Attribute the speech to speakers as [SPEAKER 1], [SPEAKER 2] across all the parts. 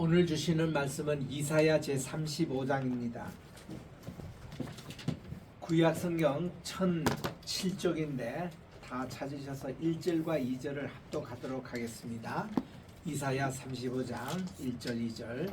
[SPEAKER 1] 오늘 주시는 말씀은 이사야 제35장입니다. 구약 성경 1007쪽인데 다 찾으셔서 1절과 2절을 합독하도록 하겠습니다. 이사야 35장 1절 2절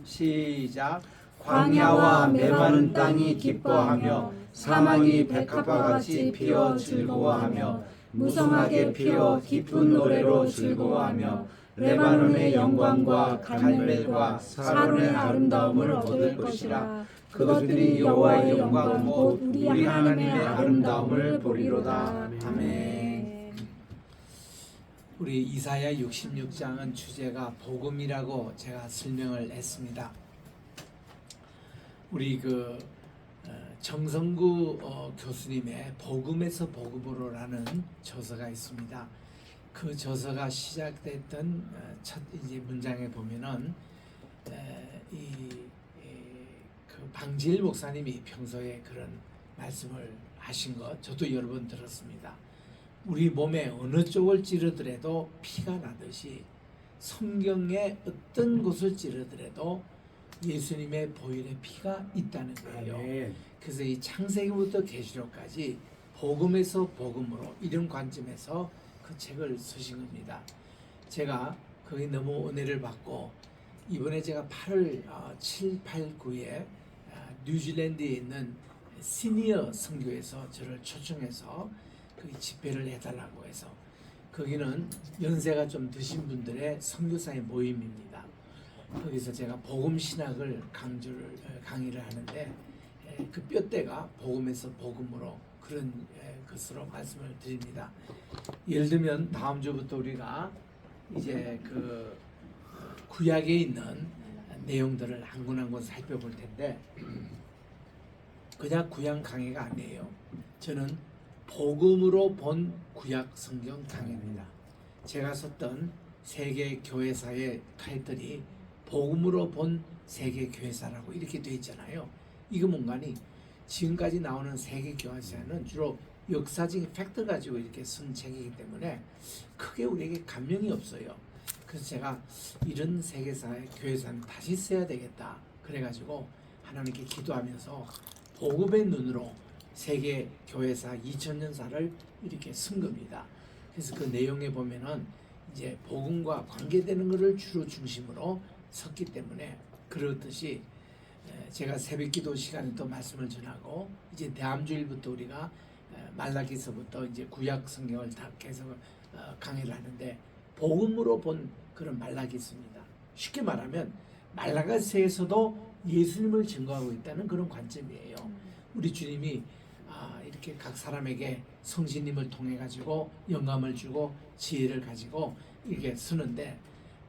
[SPEAKER 1] 시작.
[SPEAKER 2] 광야와 메마른 땅이 기뻐하며 사막이 백합화같이 피어 즐거워하며 무성하게 피어 기쁜 노래로 즐거워하며 레바논의 영광과 갈멜과 사론의 아름다움을 얻을 것이라. 그것들이 여호와의 영광 곧 우리 하나님의 아름다움을 보리로다. 아멘.
[SPEAKER 1] 우리 이사야 66장은 주제가 복음이라고 제가 설명을 했습니다. 우리 정성구 교수님의 복음에서 복음으로라는 저서가 있습니다. 그 저서가 시작됐던 첫 이제 문장에 보면은 그 방지일 목사님이 평소에 그런 말씀을 하신 것 저도 여러 번 들었습니다. 우리 몸에 어느 쪽을 찌르더라도 피가 나듯이 성경의 어떤 곳을 찌르더라도 예수님의 보혈의 피가 있다는 거예요. 그래서 이 창세기부터 계시록까지 복음에서 복음으로 이런 관점에서 그 책을 쓰신 겁니다. 제가 거기 너무 은혜를 받고 이번에 제가 8월 7, 8, 9에 뉴질랜드에 있는 시니어 선교에서 저를 초청해서 그 집회를 해달라고 해서 거기는 연세가 좀 드신 분들의 선교사의 모임입니다. 거기서 제가 복음 신학을 강의를 하는데 그 뼈대가 복음에서 복음으로 그런 것으로 말씀을 드립니다. 예를 들면 다음 주부터 우리가 이제 그 구약에 있는 내용들을 한 권 한 권 살펴볼 텐데 그냥 구약 강의가 아니에요. 저는 복음으로 본 구약 성경 강의입니다. 제가 썼던 세계 교회사의 타이틀이 복음으로 본 세계 교회사라고 이렇게 되어 있잖아요. 이거 뭔가니 지금까지 나오는 세계 교회사는 주로 역사적인 팩트 가지고 이렇게 쓴 책이기 때문에 크게 우리에게 감명이 없어요. 그래서 제가 이런 세계사의 교회사는 다시 써야 되겠다. 그래가지고 하나님께 기도하면서 복음의 눈으로 세계 교회사 2000년사를 이렇게 쓴 겁니다. 그래서 그 내용에 보면은 이제 복음과 관계되는 것을 주로 중심으로 섰기 때문에 그렇듯이 제가 새벽기도 시간에 또 말씀을 전하고 이제 다음주일부터 우리가 말라기서부터 이제 구약 성경을 다 계속 강의를 하는데 복음으로 본 그런 말라기서입니다. 쉽게 말하면 말라기서에서도 예수님을 증거하고 있다는 그런 관점이에요. 우리 주님이 이렇게 각 사람에게 성신님을 통해 가지고 영감을 주고 지혜를 가지고 이렇게 쓰는데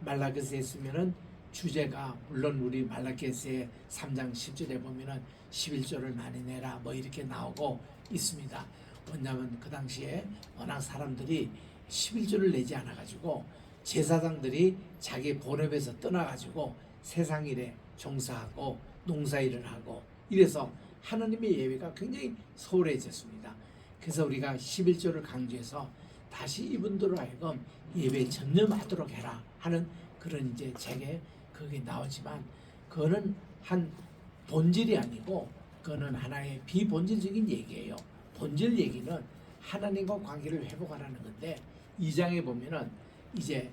[SPEAKER 1] 말라기서에 쓰면은 주제가 물론 우리 말라기서의 3장 10절에 보면은 11조를 많이 내라 뭐 이렇게 나오고 있습니다. 왜냐하면 그 당시에 워낙 사람들이 11조를 내지 않아 가지고 제사장들이 자기 본업에서 떠나 가지고 세상 일에 종사하고 농사일을 하고 이래서 하나님의 예배가 굉장히 소홀해졌습니다. 그래서 우리가 11조를 강조해서 다시 이분들로 하여금 예배에 전념하도록 해라 하는 그런 이제 책에 그게 나오지만 그거는 한 본질이 아니고 그거는 하나의 비본질적인 얘기예요. 본질 얘기는 하나님과 관계를 회복하라는 건데 이 장에 보면은 이제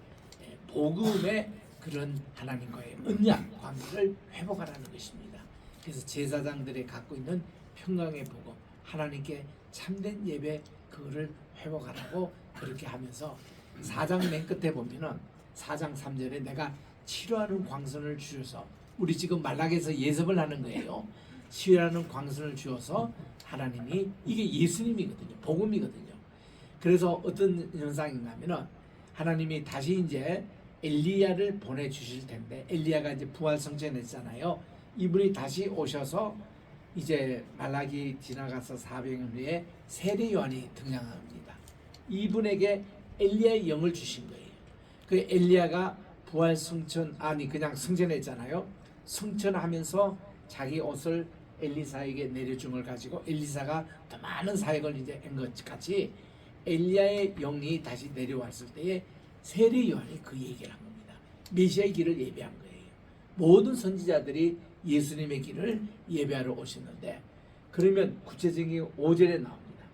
[SPEAKER 1] 복음의 그런 하나님과의 언약 관계를 회복하라는 것입니다. 그래서 제사장들이 갖고 있는 평강의 복음, 하나님께 참된 예배 그거를 회복하라고 그렇게 하면서 4장 맨 끝에 보면은 4장 3절에 내가 치료하는 광선을 주셔서 우리 지금 말라기에서 예습을 하는 거예요. 치료하는 광선을 주어서 하나님이 이게 예수님이거든요. 복음이거든요. 그래서 어떤 현상인가 하면은 하나님이 다시 이제 엘리야를 보내주실 텐데 엘리야가 이제 부활 성천했잖아요. 이분이 다시 오셔서 이제 말라기 지나가서 400년 후에 세례 요한이 등장합니다. 이분에게 엘리야의 영을 주신 거예요. 그 엘리야가 부활 성천 그냥 성전했잖아요. 성천하면서 자기 옷을 엘리사에게 내려준 걸 가지고 엘리사가 더 많은 사역을 이제 한 것 같이 엘리야의 영이 다시 내려왔을 때에 세례 요한이 그 얘기를 한 겁니다. 메시아의 길을 예배한 거예요. 모든 선지자들이 예수님의 길을 예배하러 오셨는데, 그러면 구체적인 5절에 나옵니다.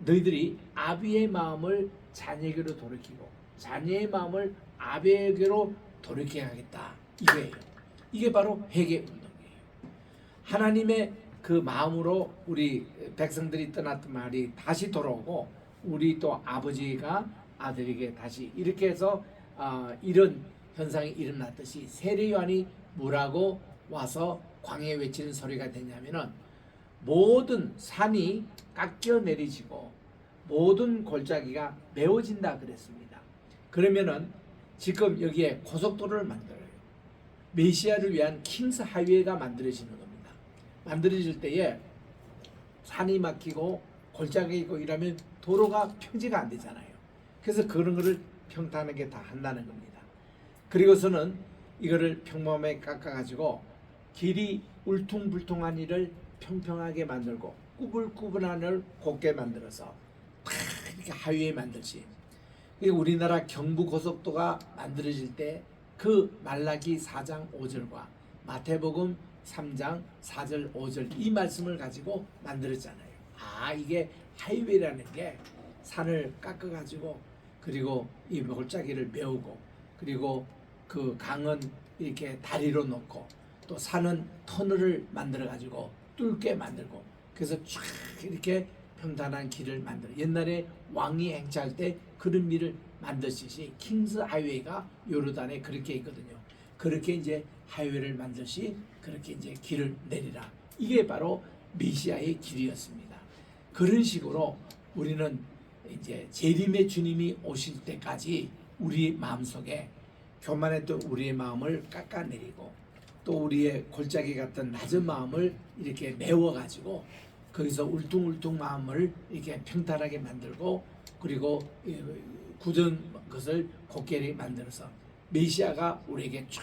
[SPEAKER 1] 너희들이 아비의 마음을 자녀에게로 돌이키고 자녀의 마음을 아비에게로 돌이켜야 하겠다, 이거예요. 이게 바로 회개 운동이에요. 하나님의 그 마음으로 우리 백성들이 떠났던 말이 다시 돌아오고, 우리 또 아버지가 아들에게 다시, 이렇게 해서 이런 현상이 일어났듯이 세례 요한이 뭐라고 와서 광야에 외치는 소리가 되냐면은, 모든 산이 깎여 내리지고 모든 골짜기가 메워진다 그랬습니다. 그러면은 지금 여기에 고속도로를 만들어요. 메시아를 위한 킹스 하이웨이가 만들어지는 겁니다. 만들어질 때에 산이 막히고 골짜기 있고 이러면 도로가 평지가 안 되잖아요. 그래서 그런 거를 평탄하게 다 한다는 겁니다. 그리고서는 이거를 평범하게 깎아가지고 길이 울퉁불퉁한 일을 평평하게 만들고 꾸불꾸불한 을 곱게 만들어서 이렇게 하이웨이 만들지. 우리나라 경부고속도가 만들어질 때 그 말라기 4장 5절과 마태복음 3장 4절 5절 이 말씀을 가지고 만들었잖아요. 이게 하이웨이라는 게 산을 깎아가지고, 그리고 이 골짜기를 메우고, 그리고 그 강은 이렇게 다리로 놓고, 또 산은 터널을 만들어가지고 뚫게 만들고, 그래서 쫙 이렇게 평탄한 길을 만들어. 옛날에 왕이 행차할 때 그런 길을 만드시지, 킹스 하이웨이가 요르단에 그렇게 있거든요. 그렇게 이제 하이웨이를 만드시, 그렇게 이제 길을 내리라. 이게 바로 메시아의 길이었습니다. 그런 식으로 우리는 이제 재림의 주님이 오실 때까지 우리 마음속에 교만했던 우리의 마음을 깎아내리고, 또 우리의 골짜기 같은 낮은 마음을 이렇게 메워가지고 거기서 울퉁불퉁 마음을 이렇게 평탄하게 만들고, 그리고 굳은 것을 곱게 만들어서 메시아가 우리에게 쫙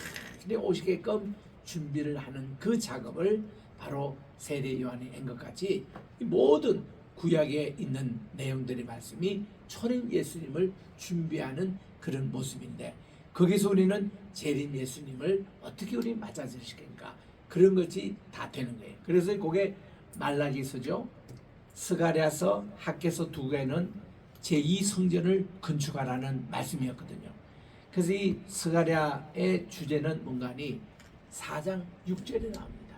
[SPEAKER 1] 오시게끔 준비를 하는 그 작업을 바로 세례 요한이 한 것 같이 모든 구약에 있는 내용들의 말씀이 초림 예수님을 준비하는 그런 모습인데, 거기서 우리는 재림 예수님을 어떻게 우리 맞아주시겠는가, 그런 것이 다 되는 거예요. 그래서 그게 말라기서죠. 스가랴서, 학개서 두 개는 제2성전을 건축하라는 말씀이었거든요. 그래서 이 스가랴의 주제는 뭔가 하니 4장 6절에 나옵니다.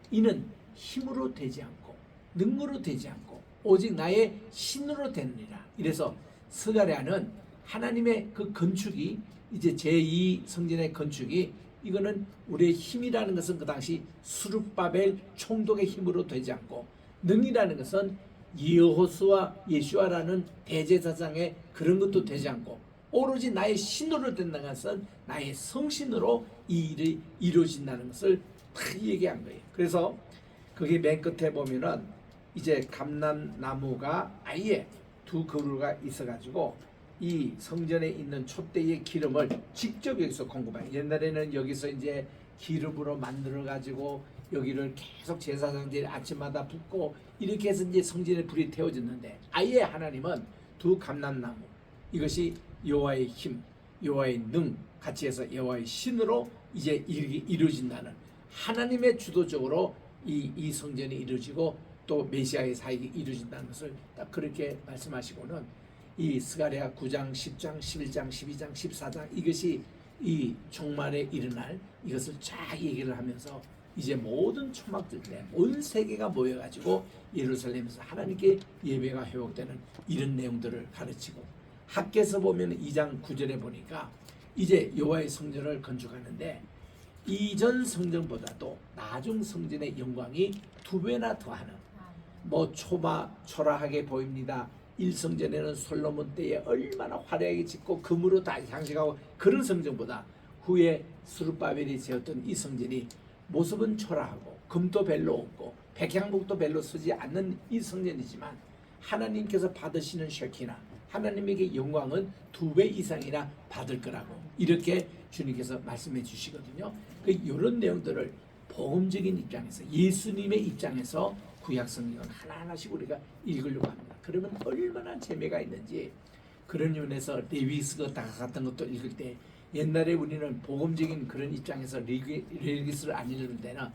[SPEAKER 1] 이는 힘으로 되지 않고 능으로 되지 않고 오직 나의 신으로 되느니라. 이래서 스가랴는 하나님의 그 건축이, 이제 제2성전의 건축이, 이거는 우리의 힘이라는 것은 그 당시 수룹바벨 총독의 힘으로 되지 않고, 능이라는 것은 여호수아 예수아라는 대제사장의 그런 것도 되지 않고, 오로지 나의 신으로 된다는 것은 나의 성신으로 이 일이 이루어진다는 것을 다 얘기한 거예요. 그래서 거기 맨 끝에 보면은 이제 감람나무가 아예 두 그루가 있어가지고 이 성전에 있는 촛대의 기름을 직접 여기서 공급해요. 옛날에는 여기서 이제 기름으로 만들어 가지고 여기를 계속 제사장들이 아침마다 붓고 이렇게 해서 이제 성전에 불이 태워졌는데, 아예 하나님은 두 감람나무, 이것이 여호와의 힘, 여호와의 능 같이 해서 여호와의 신으로 이제 이루어진다는, 하나님의 주도적으로 이 성전이 이루어지고 또 메시아의 사역이 이루어진다는 것을 딱 그렇게 말씀하시고는, 이 스가랴 9장, 10장, 11장, 12장, 14장 이것이 이 종말에 일어날 이것을 쫙 얘기를 하면서 이제 모든 초막들 때 온 세계가 모여가지고 예루살렘에서 하나님께 예배가 회복되는 이런 내용들을 가르치고, 학개서 보면 2장 9절에 보니까 이제 여호와의 성전을 건축하는데 이전 성전보다도 나중 성전의 영광이 2배나 더하는, 초라하게 보입니다. 1성전에는 솔로몬 때에 얼마나 화려하게 짓고 금으로 다 장식하고 그런 성전보다 후에 스룹바벨이 지었던 이 성전이 모습은 초라하고 금도 별로 없고 백향목도 별로 쓰지 않는 이 성전이지만, 하나님께서 받으시는 쉐키나 하나님에게 영광은 2배 이상이나 받을 거라고 이렇게 주님께서 말씀해 주시거든요. 이런 내용들을 복음적인 입장에서, 예수님의 입장에서 구약 성경을 하나하나씩 우리가 읽으려고 합니다. 그러면 얼마나 재미가 있는지, 그런 면에서 레위기서 같은 것도 읽을 때 옛날에 우리는 복음적인 그런 입장에서 레위기스를 안 읽을 때는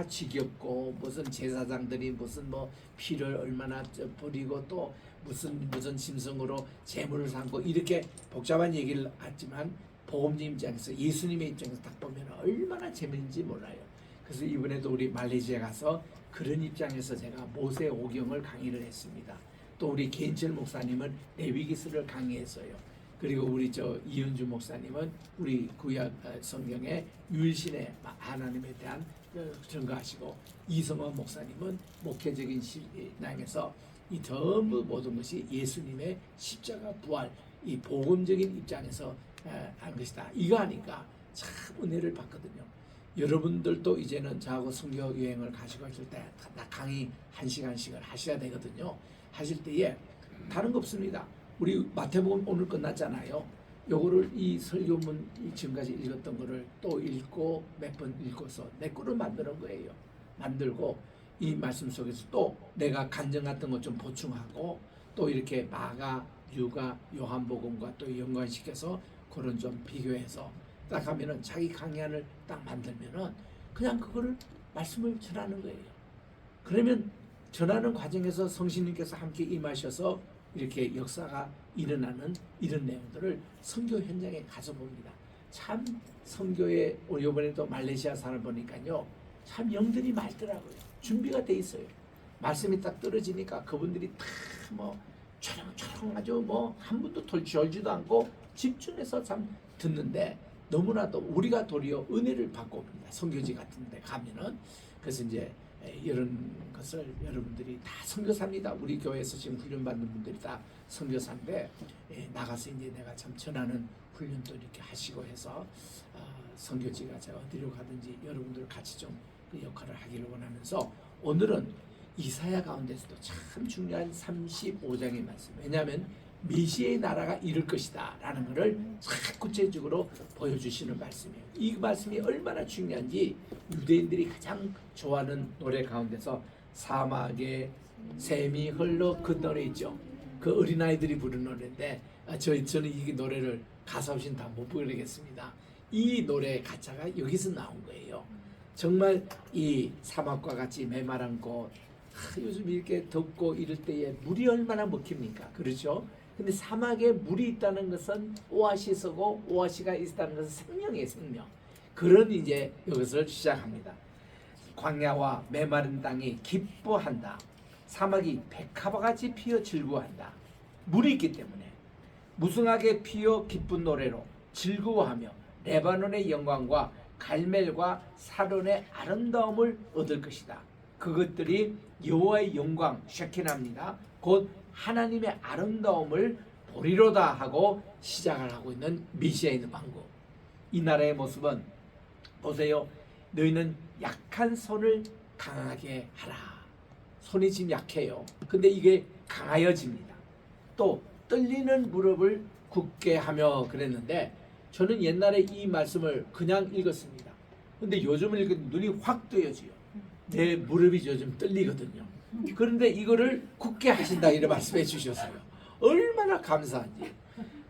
[SPEAKER 1] 지겹고 무슨 제사장들이 무슨 뭐 피를 얼마나 버리고 또 무슨 짐승으로 제물을 삼고 이렇게 복잡한 얘기를 하지만 복음적인 입장에서 예수님의 입장에서 딱 보면 얼마나 재미있는지 몰라요. 그래서 이번에도 우리 말레이시아 가서 그런 입장에서 제가 모세오경을 강의를 했습니다. 또 우리 개인철 목사님은 레위기스를 강의했어요. 그리고 우리 이은주 목사님은 우리 구약 성경의 유일신의 하나님에 대한 증거하시고, 이성원 목사님은 목회적인 신앙에서 이 전부 모든 것이 예수님의 십자가 부활 이 복음적인 입장에서 한 것이다. 이거 하니까 참 은혜를 받거든요. 여러분들도 이제는 저하고 선교 여행을 가시고 하실 때 강의 1시간씩을 하셔야 되거든요. 하실 때에 다른 거 없습니다. 우리 마태복음 오늘 끝났잖아요. 요거를 이 설교문 지금까지 읽었던 거를 또 읽고 몇 번 읽어서 내 거를 만드는 거예요. 만들고 이 말씀 속에서 또 내가 간증 같은 것 좀 보충하고 또 이렇게 마가, 유가, 요한복음과 또 연관시켜서 그런 좀 비교해서 딱 하면은 자기 강의안을 딱 만들면은 그냥 그거를 말씀을 전하는 거예요. 그러면 전하는 과정에서 성신님께서 함께 임하셔서 이렇게 역사가 일어나는 이런 내용들을 선교 현장에 가서 봅니다. 참 선교에 이번에도 말레이시아 사람 보니까요, 참 영들이 맑더라고요. 준비가 돼 있어요. 말씀이 딱 떨어지니까 그분들이 다 뭐 초롱초롱 아주 뭐 한 분도 졸지도 않고 집중해서 참 듣는데, 너무나도 우리가 도리어 은혜를 받고 옵니다. 선교지 같은 데 가면은. 그래서 이제 이런 것을 여러분들이 다 선교사입니다. 우리 교회에서 지금 훈련받는 분들이 다 선교사인데, 나가서 이제 내가 참 전하는 훈련도 이렇게 하시고 해서 선교지가 제가 어디로 가든지 여러분들 같이 좀 그 역할을 하기를 원하면서, 오늘은 이사야 가운데서도 참 중요한 35장의 말씀. 왜냐하면 메시아의 나라가 이룰 것이다 라는 것을 참 구체적으로 보여주시는 말씀이에요. 이 말씀이 얼마나 중요한지 유대인들이 가장 좋아하는 노래 가운데서 사막에 샘이 흘러 그 노래 있죠. 그 어린아이들이 부르는 노래인데 저는 이 노래를 가사 없이는 다 못 부르겠습니다. 이 노래 가사가 여기서 나온 거예요. 정말 이 사막과 같이 메마른 곳, 요즘 이렇게 덥고 이럴 때에 물이 얼마나 먹힙니까? 그렇죠? 근데 사막에 물이 있다는 것은 오아시스고, 오아시가 있다는 것은 생명이에요, 생명. 그런 이제 이것을 시작합니다. 광야와 메마른 땅이 기뻐한다. 사막이 백합화같이 피어 즐거워한다. 물이 있기 때문에 무성하게 피어 기쁜 노래로 즐거워하며 레바논의 영광과 갈멜과 사론의 아름다움을 얻을 것이다. 그것들이 여호와의 영광 쉐키나입니다. 곧 하나님의 아름다움을 보리로다 하고 시작을 하고 있는 메시아의 왕국. 이 나라의 모습은 보세요. 너희는 약한 손을 강하게 하라. 손이 지금 약해요. 근데 이게 강하여집니다. 또 떨리는 무릎을 굳게 하며 그랬는데, 저는 옛날에 이 말씀을 그냥 읽었습니다. 근데 요즘은 읽으면 눈이 확 뜨여져요. 내 무릎이 요즘 떨리거든요. 그런데 이거를 굳게 하신다 이렇게 말씀해 주셨어요. 얼마나 감사한지.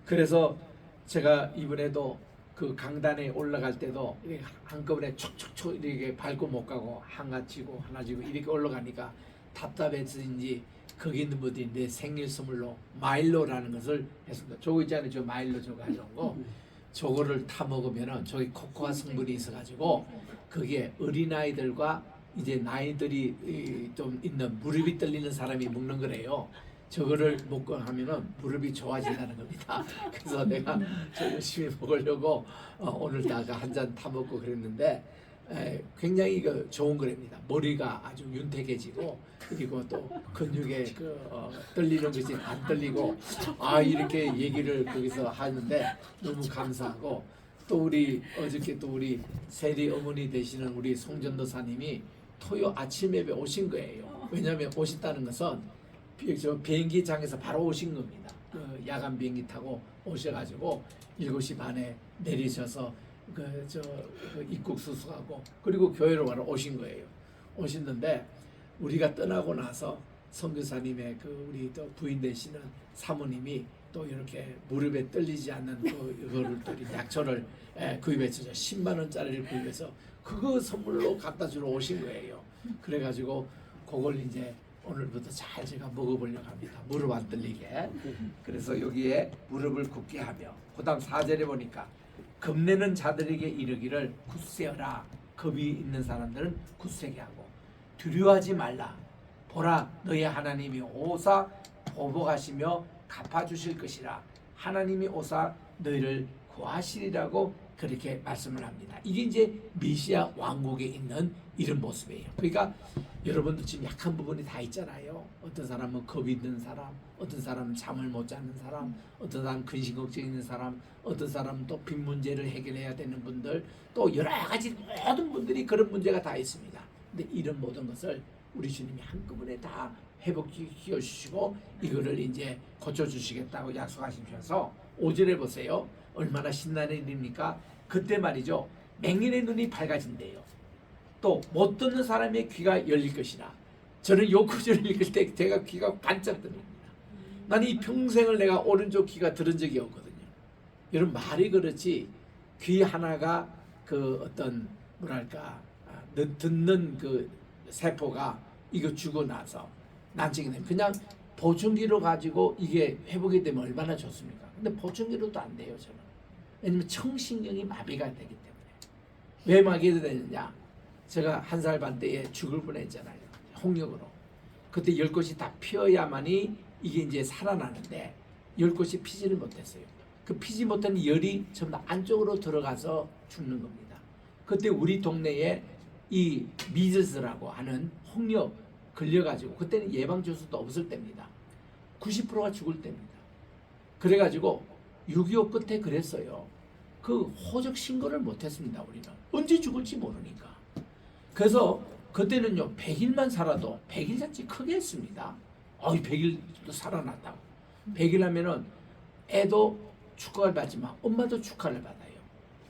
[SPEAKER 1] 그래서 제가 이번에도 그 강단에 올라갈 때도 이렇게 한꺼번에 촉촉촉 이렇게 밟고 못 가고 하나 지고 하나 지고 이렇게 올라가니까 답답해서인지 거기 있는 분들이 내 생일 선물로 마일로라는 것을 했습니다. 저거 있잖아요. 저 마일로 저거 가져온 거. 저거를 타 먹으면은 저기 코코아 성분이 있어가지고 그게 어린아이들과 이제 나이들이 좀 있는 무릎이 떨리는 사람이 먹는 거래요. 저거를 먹고 하면은 무릎이 좋아진다는 겁니다. 그래서 내가 저 열심히 먹으려고 오늘다가 한 잔 타 먹고 그랬는데, 굉장히 이거 좋은 거랍니다. 머리가 아주 윤택해지고, 그리고 또 근육에 떨리는 것이 안 떨리고, 이렇게 얘기를 거기서 하는데 너무 감사하고, 또 우리 어저께 또 우리 세리 어머니 되시는 우리 송전도사님이 토요 아침 예배 오신 거예요. 왜냐하면 오셨다는 것은 저 비행기장에서 바로 오신 겁니다. 그 야간 비행기 타고 오셔가지고 7시 반에 내리셔서 그 입국 수속하고 그리고 교회로 바로 오신 거예요. 오셨는데 우리가 떠나고 나서 선교사님의 그 우리 또 부인 되시는 사모님이 또 이렇게 무릎에 떨리지 않는 그거를 또 이렇게 약초를 구입해서 10만 원짜리를 구입해서 그거 선물로 갖다 주러 오신 거예요. 그래가지고 그걸 이제 오늘부터 잘 제가 먹어보려고 합니다. 무릎 안 떨리게. 그래서 여기에 무릎을 굳게 하며 그다음 4절에 보니까 겁내는 자들에게 이르기를 굳세어라. 겁이 있는 사람들은 굳세게 하고 두려워하지 말라. 보라 너의 하나님이 오사 보복하시며 갚아주실 것이라. 하나님이 오사 너희를 구하시리라고 그렇게 말씀을 합니다. 이게 이제 메시아 왕국에 있는 이런 모습이에요. 그러니까 여러분도 지금 약한 부분이 다 있잖아요. 어떤 사람은 겁이 있는 사람, 어떤 사람은 잠을 못 자는 사람, 어떤 사람은 근심 걱정 있는 사람, 어떤 사람은 또 빚 문제를 해결해야 되는 분들, 또 여러 가지 모든 분들이 그런 문제가 다 있습니다. 근데 이런 모든 것을 우리 주님이 한꺼번에 다 회복시켜 주시고 이거를 이제 고쳐 주시겠다고 약속하시면서 5절에 보세요. 얼마나 신나는 일입니까? 그때 말이죠. 맹인의 눈이 밝아진대요. 또 못 듣는 사람의 귀가 열릴 것이라. 저는 요 구절을 읽을 때 제가 귀가 반짝 들립니다. 나는 이 평생을 내가 오른쪽 귀가 들은 적이 없거든요. 여러분 말이 그렇지 귀 하나가 그 어떤 뭐랄까 듣는 그 세포가 이거 주고 나서 난징이 되면 그냥 보청기로 가지고 이게 회복이 되면 얼마나 좋습니까? 근데 보청기로도 안 돼요 저는. 왜냐면 청신경이 마비가 되기 때문에. 왜 마비가 되느냐? 제가 1살 반 때에 죽을 뻔했잖아요. 홍역으로. 그때 10곳이 다 피어야만이 이게 이제 살아나는데 10곳이 피지를 못했어요. 그 피지 못한 열이 전부 다 안쪽으로 들어가서 죽는 겁니다. 그때 우리 동네에 이 미즈스라고 하는 홍역 걸려가지고 그때는 예방주사도 없을 때입니다. 90%가 죽을 때입니다. 그래가지고 6.25 끝에 그랬어요. 그 호적 신고를 못했습니다. 우리는 언제 죽을지 모르니까. 그래서 그때는요 100일만 살아도 100일 잔치 크게 했습니다. 100일도 살아났다고. 100일 하면은 애도 축하를 받지만 엄마도 축하를 받아요.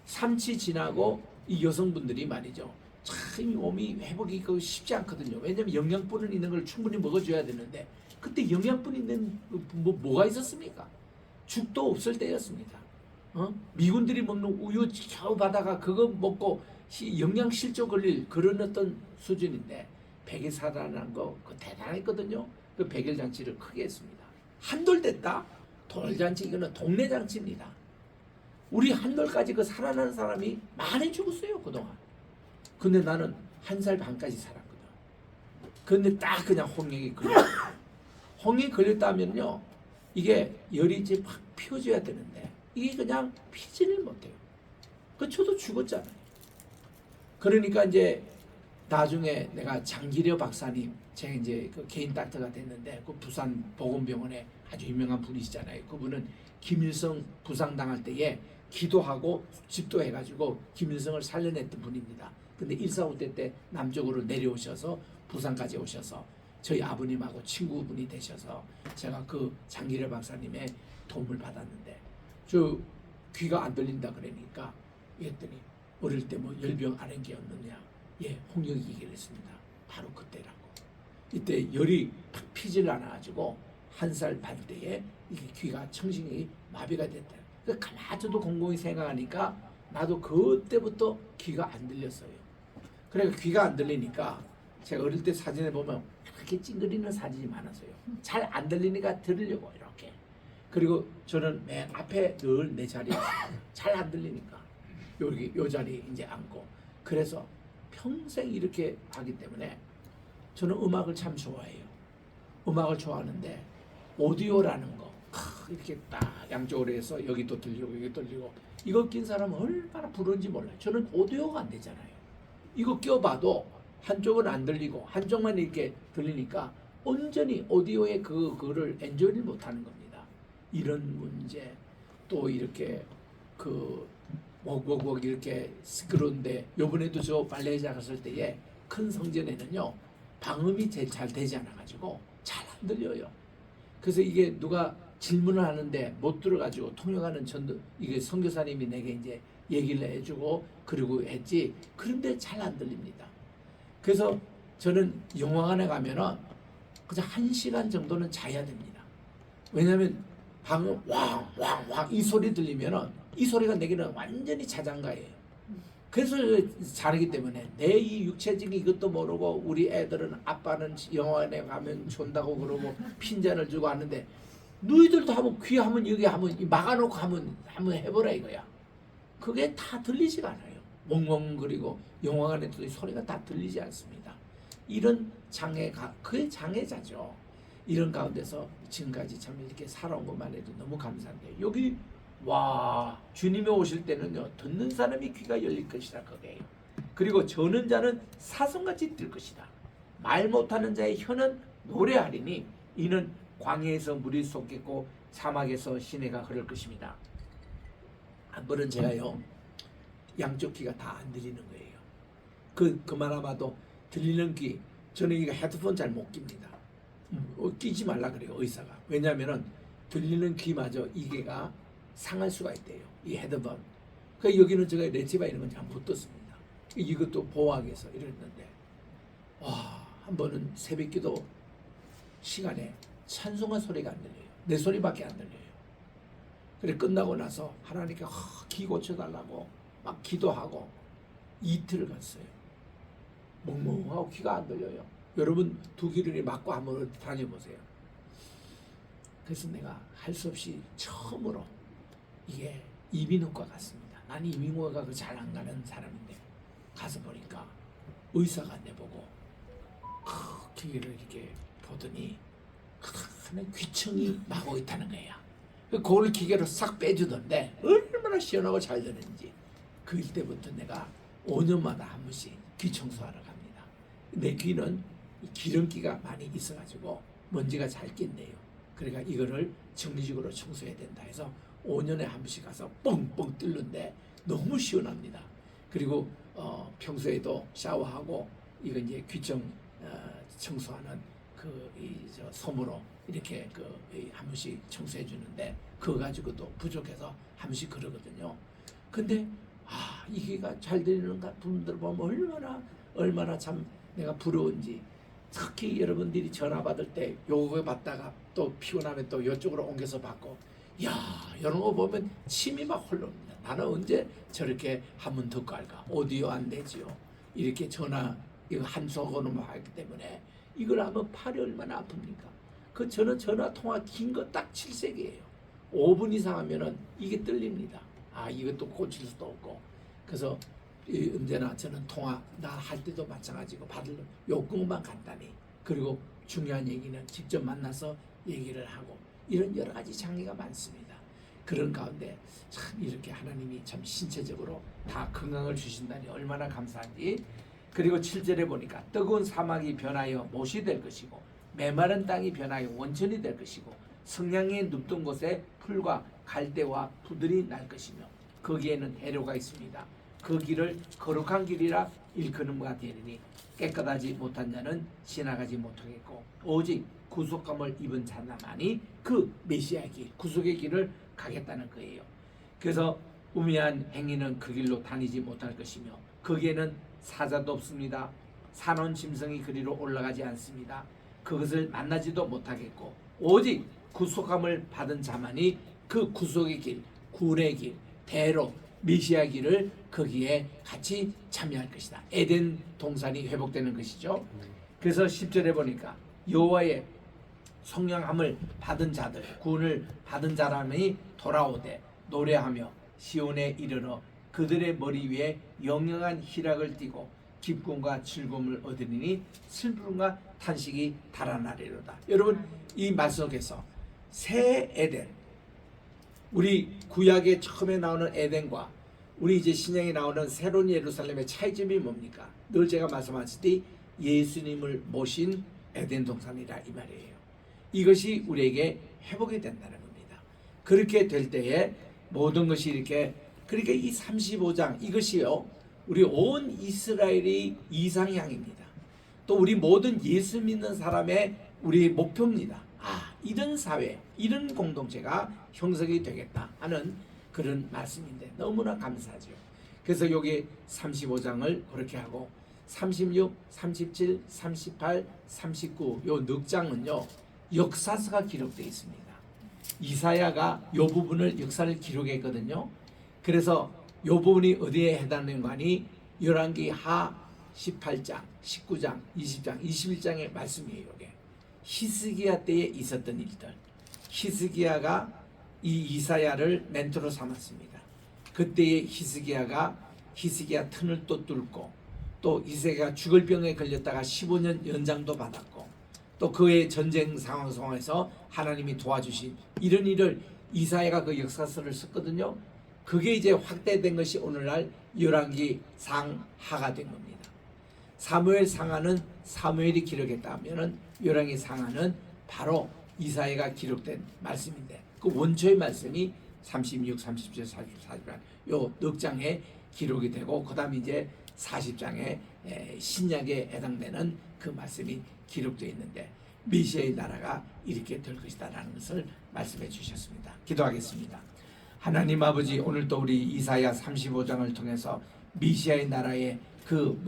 [SPEAKER 1] 삼치 지나고 이 여성분들이 말이죠. 참 몸이 회복이 쉽지 않거든요. 왜냐면 영양분 있는 걸 충분히 먹어줘야 되는데 그때 영양분 있는 뭐가 있었습니까? 죽도 없을 때였습니다. 미군들이 먹는 우유 겨우 받아가 그거 먹고 영양 실조 걸릴 그런 어떤 수준인데 100일 살아난 거 그거 대단했거든요. 그 100일 잔치를 크게 했습니다. 한돌 됐다? 돌잔치 이거는 동네 잔치입니다. 우리 한돌까지 그 살아난 사람이 많이 죽었어요 그동안. 근데 나는 1살 반까지 살았거든. 근데 딱 그냥 홍역이 걸렸어. 홍역이 걸렸다면요 이게 열이 이제 막 피워져야 되는데 이게 그냥 피지를 못해요. 그 저도 죽었잖아요. 그러니까 이제 나중에 내가 장기려 박사님 제가 이제 그 개인 닥터가 됐는데 그 부산 보건병원에 아주 유명한 분이시잖아요. 그분은 김일성 부상당할 때에 기도하고 집도해가지고 김일성을 살려냈던 분입니다. 근데 1.4.5대 때 남쪽으로 내려오셔서 부산까지 오셔서 저희 아버님하고 친구분이 되셔서 제가 그 장기려 박사님의 도움을 받았는데 저 귀가 안 들린다 그러니까 했더니 어릴 때 뭐 열병 아랭기였느냐? 예, 홍역이기를 했습니다. 바로 그때라고. 이때 열이 탁 피질 않아가지고 1살 반 때에 이게 귀가 청신경이 마비가 됐다. 그 가만히도 곰곰이 생각하니까 나도 그때부터 귀가 안 들렸어요. 그러니까 귀가 안 들리니까 제가 어릴 때 사진에 보면 이렇게 찡그리는 사진이 많았어요. 잘 안 들리니까 들으려고 이렇게. 그리고 저는 맨 앞에 늘 내 자리에 잘 안 들리니까 여기 요 자리에 이제 앉고 그래서 평생 이렇게 하기 때문에 저는 음악을 참 좋아해요. 음악을 좋아하는데 오디오라는 거 이렇게 딱 양쪽으로 해서 여기도 들리고 여기 들리고 이거 낀 사람은 얼마나 부러운지 몰라요. 저는 오디오가 안 되잖아요. 이거 껴봐도 한쪽은 안 들리고 한쪽만 이렇게 들리니까 온전히 오디오의 그거를 엔조이를 못하는 겁니다. 이런 문제 또 이렇게 뭐 이렇게 시끄러운데 요번에도 저 발레장 갔을 때에 큰 성전에는요 방음이 제일 잘 되지 않아가지고 잘 안 들려요. 그래서 이게 누가 질문을 하는데 못 들어가지고 통역하는 이게 선교사님이 내게 이제 얘기를 해주고 그리고 했지 그런데 잘 안 들립니다. 그래서 저는 영화관에 가면은 그냥 1시간 정도는 자야 됩니다. 왜냐하면 방금 왕왕왕 이 소리 들리면은 이 소리가 내게는 완전히 자장가예요. 그래서 잘하기 때문에 내 이 육체적인 이것도 모르고 우리 애들은 아빠는 영화관에 가면 존다고 그러고 핀잔을 주고 하는데 너희들도 한번 귀 한번 여기 한번 막아놓고 한번 해보라 이거야. 그게 다 들리지가 않아요. 멍멍거리고 영화관에도 소리가 다 들리지 않습니다. 이런 장애가 그의 장애자죠. 이런 가운데서 지금까지 참 이렇게 살아온 것만 해도 너무 감사한데 여기 와 주님이 오실 때는요 듣는 사람이 귀가 열릴 것이다 그게요. 그리고 저는 자는 사슴같이 뛸 것이다. 말 못하는 자의 혀는 노래하리니 이는 광야에서 물이 쏟겠고 사막에서 시내가 흐를 것입니다. 한 번은 제가요 양쪽 귀가 다 안 들리는 거예요. 그만아봐도 들리는 귀 저는 이거 헤드폰 잘 못 낍니다. 끼지 말라 그래요 의사가. 왜냐하면은 들리는 귀마저 이게가 상할 수가 있대요. 이 헤드폰. 그 여기는 제가 레티바 이런 건 잘 못 듣습니다. 이것도 보호하기 위해서 이랬는데 한 번은 새벽기도 시간에 찬송한 소리가 안 들려요. 내 소리밖에 안 들려요. 그래 끝나고 나서 하나님께 귀 고쳐달라고 막 기도하고 이틀을 갔어요. 멍멍하고 귀가 안 들려요. 여러분 두 귀를 막고 한번 다녀보세요. 그래서 내가 할 수 없이 처음으로 이게 이비인후과 갔습니다. 나는 이비인후과가 잘 안 가는 사람인데 가서 보니까 의사가 내보고 귀를 이렇게 보더니 큰 귀청이 나고 있다는 거야. 그걸 기계로 싹 빼주던데 얼마나 시원하고 잘 되는지. 그때부터 내가 5년마다 한 번씩 귀 청소하러 갑니다. 내 귀는 기름기가 많이 있어가지고 먼지가 잘 낀대요. 그러니까 이거를 정리적으로 청소해야 된다 해서 5년에 한 번씩 가서 뻥뻥 뚫는데 너무 시원합니다. 그리고 평소에도 샤워하고 이거 이제 귀청 청소하는 저 솜으로 이렇게 한 번씩 청소해 주는데 그거 가지고도 부족해서 한 번씩 그러거든요. 근데 이게가 잘 되는 분들 보면 얼마나 참 내가 부러운지. 특히 여러분들이 전화 받을 때 요거 받다가 또 피곤하면 또 이쪽으로 옮겨서 받고 이런 거 보면 침이 막 흘러옵니다. 나는 언제 저렇게 한번 듣고 할까? 오디오 안 되지요. 이렇게 전화 이거 한속으로만 하기 때문에 이걸 하면 팔이 얼마나 아픕니까? 저는 전화 통화 긴 거 딱 7색이에요. 5분 이상 하면은 이게 떨립니다. 이것도 고칠 수도 없고. 그래서 언제나 저는 통화 나 할 때도 마찬가지고 받을 요금만 간단히 그리고 중요한 얘기는 직접 만나서 얘기를 하고 이런 여러 가지 장애가 많습니다. 그런 가운데 참 이렇게 하나님이 참 신체적으로 다 건강을 주신다니 얼마나 감사한지. 그리고 7절에 보니까 뜨거운 사막이 변하여 못이 될 것이고 메마른 땅이 변하여 원천이 될 것이고 성냥에 눕던 곳에 풀과 갈대와 푸들이 날 것이며 거기에는 해로가 있습니다. 그 길을 거룩한 길이라 일컫음과 되리니 깨끗하지 못한 자는 지나가지 못하겠고 오직 구속감을 입은 자나만이 그 메시아의 길 구속의 길을 가겠다는 거예요. 그래서 우매한 행위는 그 길로 다니지 못할 것이며 거기에는 사자도 없습니다. 산원 짐승이 그리로 올라가지 않습니다. 그것을 만나지도 못하겠고 오직 구속함을 받은 자만이 그 구속의 길 구원의 길 대로 메시아 길을 거기에 같이 참여할 것이다. 에덴 동산이 회복되는 것이죠. 그래서 10절에 보니까 여호와의 성령함을 받은 자들 구원을 받은 자라니 돌아오되 노래하며 시온에 이르러 그들의 머리 위에 영영한 희락을 띠고 기쁨과 즐거움을 얻으리니 슬픔과 탄식이 달아나리로다. 여러분 이 말 속에서 새 에덴 우리 구약에 처음에 나오는 에덴과 우리 이제 신약에 나오는 새로운 예루살렘의 차이점이 뭡니까? 늘 제가 말씀하셨듯이 예수님을 모신 에덴 동산이라 이 말이에요. 이것이 우리에게 회복이 된다는 겁니다. 그렇게 될 때에 모든 것이 이렇게 그러니까 이 35장 이것이요 우리 온 이스라엘이 이상향입니다. 또 우리 모든 예수 믿는 사람의 우리 목표입니다. 이런 사회, 이런 공동체가 형성이 되겠다 하는 그런 말씀인데 너무나 감사하죠. 그래서 여기 35장을 그렇게 하고 36, 37, 38, 39 요 넉 장은요 역사서가 기록되어 있습니다. 이사야가 요 부분을 역사를 기록했거든요. 그래서 요 부분이 어디에 해당되는 거니? 열왕기 하 18장, 19장, 20장, 21장의 말씀이에요. 이게 히스기야 때에 있었던 일들. 히스기야가 이 이사야를 멘토로 삼았습니다. 그때의 히스기야 튼을 또 뚫고, 또 히스기야가 죽을 병에 걸렸다가 15년 연장도 받았고, 또 그의 전쟁 상황 속에서 하나님이 도와주신 이런 일을 이사야가 그 역사서를 썼거든요. 그게 이제 확대된 것이 오늘날 열왕기 상하가 된 겁니다. 사무엘 상하는 사무엘이 기록했다 하면은 열왕기 상하는 바로 이사야가 기록된 말씀인데, 그 원초의 말씀이 36, 37, 44, 요 넉 장에 기록이 되고, 그다음에 이제 40장에 신약에 해당되는 그 말씀이 기록되어 있는데, 메시아의 나라가 이렇게 될 것이다라는 것을 말씀해 주셨습니다. 기도하겠습니다. 하나님 아버지, 오늘도 우리 이사야 35장을 통해서 메시아의 나라의 그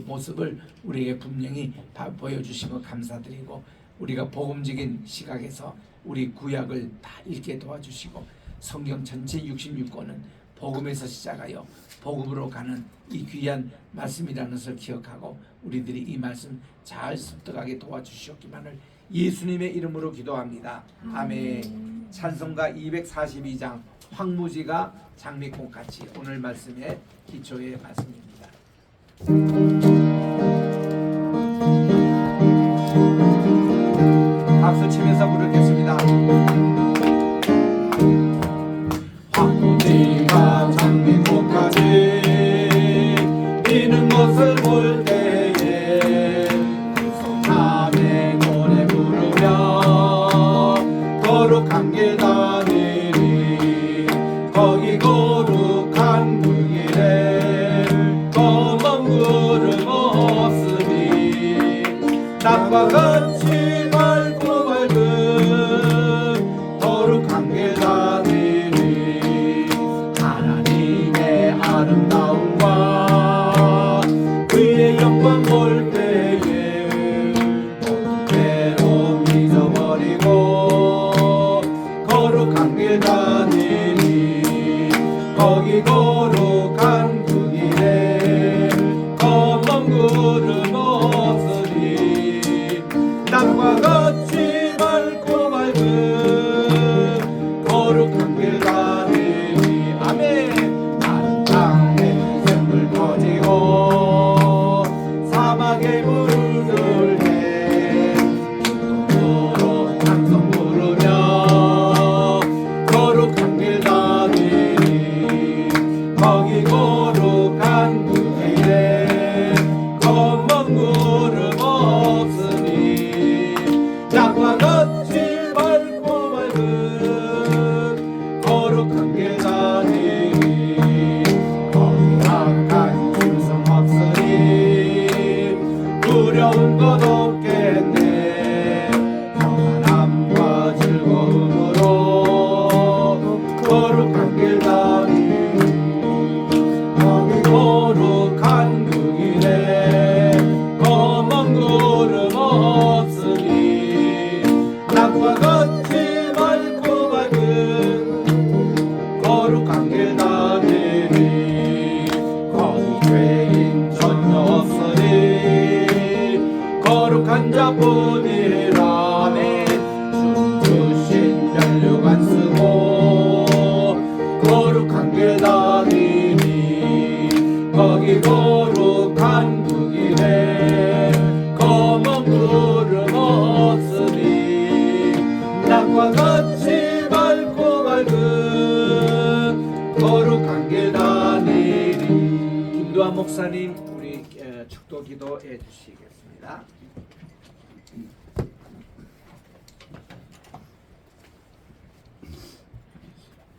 [SPEAKER 1] 모습을 우리에게 분명히 보여주신 것 감사드리고, 우리가 복음적인 시각에서 우리 구약을 다 읽게 도와주시고, 성경 전체 66권은 복음에서 시작하여 복음으로 가는 이 귀한 말씀이라는 것을 기억하고, 우리들이 이 말씀 잘 습득하게 도와주시옵기만을 예수님의 이름으로 기도합니다. 아멘. 찬송가 242장 황무지가 장미꽃같이, 오늘 말씀의 기초의 말씀입니다. 박수 치면서 부르겠습니다.
[SPEAKER 2] 황무지가 장미꽃같이 피는 것을 볼 때에 소참의 노래 부르며 거룩한 길 다니리. 거기 거룩한 그 길에 검은 구름 없으니 낮과 같이 밝고 밝은 거룩한 길 다니리. 하나님의 아름다움과 그의 영광 볼 때에 모든 괴로움 잊어버리고 거룩한 길 다니리. 거기 거룩한 그 길에 검은 구름 없으니 낮과 같이 밝고 밝은 거룩한 길 다니리. 아멘. 마른 땅에 샘물 터지고 사막에 물들 때 기쁨으로 찬송 부르며 거룩한 길 다니리. 거기 거룩한 그 길에 검은 구름 없으니 낮과 같이 밝고 밝은 거룩한 길 다니리. 거기 악한 짐승 없으니 두려운 것 없겠네. 평안함과 즐거움으로 거룩한 길 다니리. 거기 거룩한 그 길에 검은 구름 없으니 낮과 같이 밝고 밝은 거룩한 길 다니리. 거기 죄인 전혀 없으니 거룩한 자뿐이라. 아멘. 주 주신 면류관 쓰고 거룩한 길 다니니. 거기 거룩한 그 길에 검은 구름 없으니 낮과 같이 밝고 밝은 거룩한 길 다니리.
[SPEAKER 1] 김도환 목사님, 우리 축도 기도해 주시겠습니다.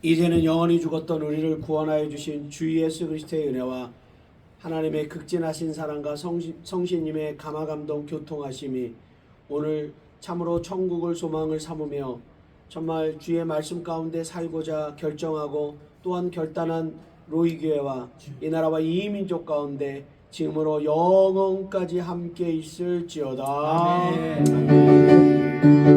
[SPEAKER 3] 이제는 영원히 죽었던 우리를 구원하여 주신 주 예수 그리스도의 은혜와 하나님의 극진하신 사랑과 성신님의 감화감동 교통하심이 오늘 참으로 천국을 소망을 삼으며 정말 주의 말씀 가운데 살고자 결정하고 또한 결단한 로이교회와 이 나라와 이 민족 가운데 지금으로 영원까지 함께 있을지어다.
[SPEAKER 1] 아멘.
[SPEAKER 3] 아멘.